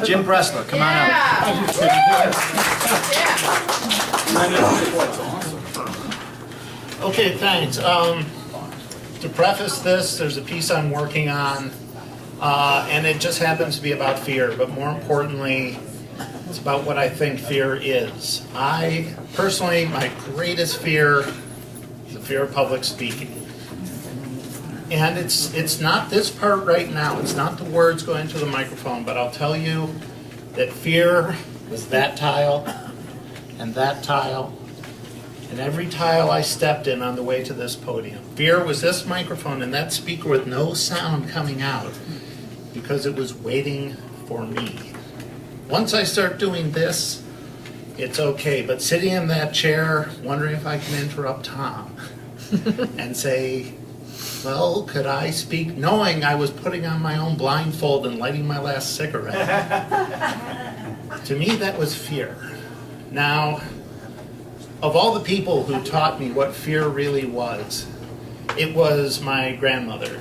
Jim Pressler, come on up. Okay, thanks. To preface this, there's a piece I'm working on, and it just happens to be about fear, but more importantly, it's about what I think fear is. I, personally, my greatest fear is the fear of public speaking. And it's not this part right now, it's not the words going to the microphone, but I'll tell you that fear was that tile, and every tile I stepped in on the way to this podium. Fear was this microphone and that speaker with no sound coming out because it was waiting for me. Once I start doing this, it's okay, but sitting in that chair, wondering if I can interrupt Tom and say, well, could I speak, knowing I was putting on my own blindfold and lighting my last cigarette. To me, that was fear. Now, of all the people who taught me what fear really was, it was my grandmother.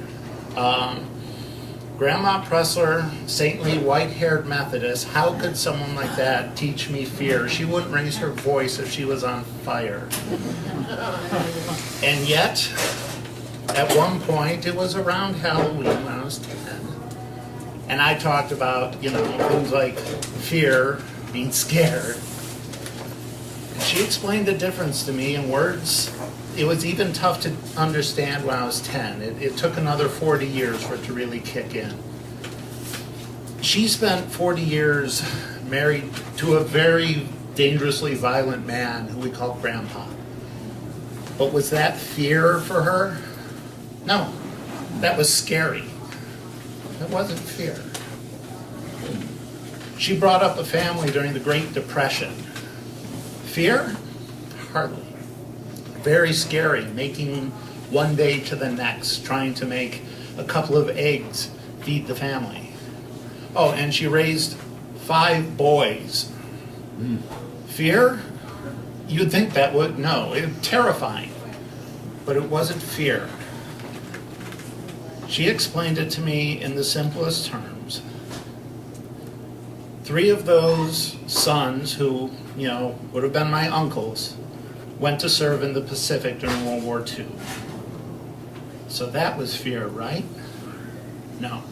Grandma Pressler, saintly, white-haired Methodist, how could someone like that teach me fear? She wouldn't raise her voice if she was on fire. And yet, at one point, it was around Halloween when I was 10, and I talked about, things like fear, being scared. And she explained the difference to me in words. It was even tough to understand when I was 10. It took another 40 years for it to really kick in. She spent 40 years married to a very dangerously violent man who we called Grandpa. But was that fear for her? No, that was scary. That wasn't fear. She brought up a family during the Great Depression. Fear? Hardly. Very scary, making one day to the next, trying to make a couple of eggs, feed the family. Oh, and she raised 5 boys. Fear? You'd think that would, no, it was terrifying. But it wasn't fear. She explained it to me in the simplest terms. 3 of those sons who, would have been my uncles, went to serve in the Pacific during World War II. So that was fear, right? No.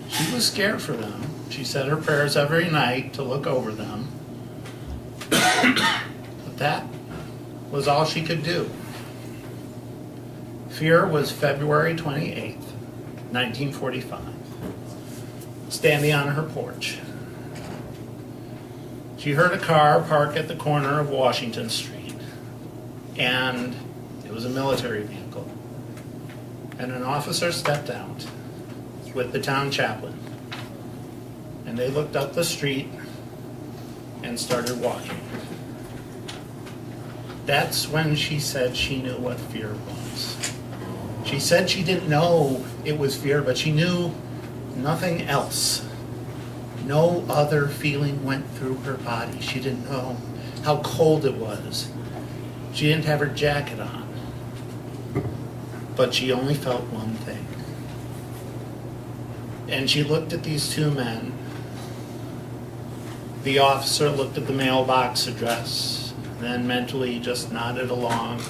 She was scared for them. She said her prayers every night to look over them. But that was all she could do. Fear was February 28th, 1945, standing on her porch. She heard a car park at the corner of Washington Street, and it was a military vehicle. And an officer stepped out with the town chaplain, and they looked up the street and started walking. That's when she said she knew what fear was. She said she didn't know it was fear, but she knew nothing else. No other feeling went through her body. She didn't know how cold it was. She didn't have her jacket on. But she only felt one thing. And she looked at these 2 men. The officer looked at the mailbox address, then mentally just nodded along,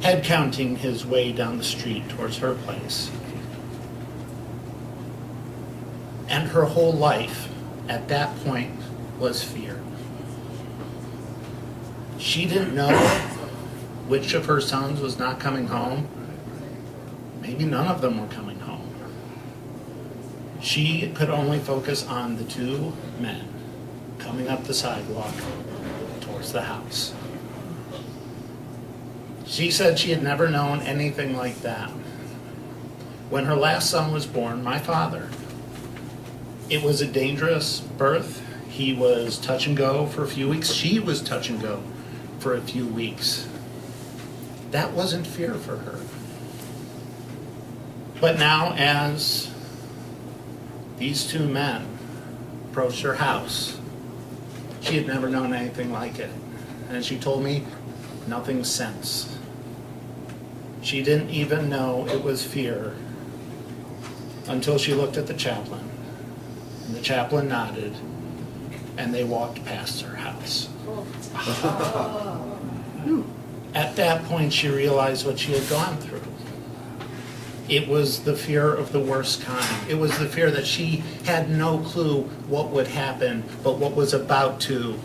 head counting his way down the street towards her place. And her whole life at that point was fear. She didn't know which of her sons was not coming home. Maybe none of them were coming home. She could only focus on the 2 men coming up the sidewalk towards the house. She said she had never known anything like that. When her last son was born, my father, it was a dangerous birth. He was touch and go for a few weeks. She was touch and go for a few weeks. That wasn't fear for her. But now, as these 2 men approached her house, she had never known anything like it. And she told me nothing since. She didn't even know it was fear until she looked at the chaplain And the chaplain nodded, and they walked past her house. At that point, she realized what she had gone through. It was the fear of the worst kind. It was the fear that she had no clue what would happen, but what was about to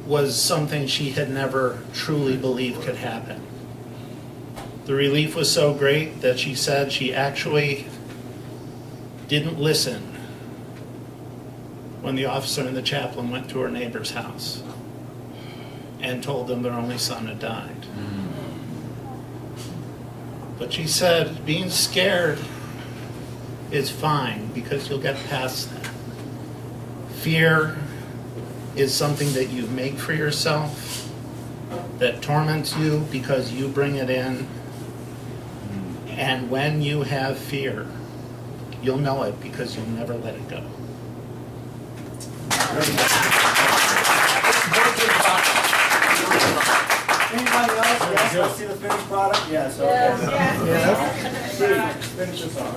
was something she had never truly believed could happen. The relief was so great that she said she actually didn't listen when the officer and the chaplain went to her neighbor's house and told them their only son had died. But she said, being scared is fine because you'll get past that. Fear is something that you make for yourself, that torments you because you bring it in. And when you have fear, you'll know it because you'll never let it go. Anybody else? Yes, let's see the finished product. Yes, okay. Yes. Please, finish this off.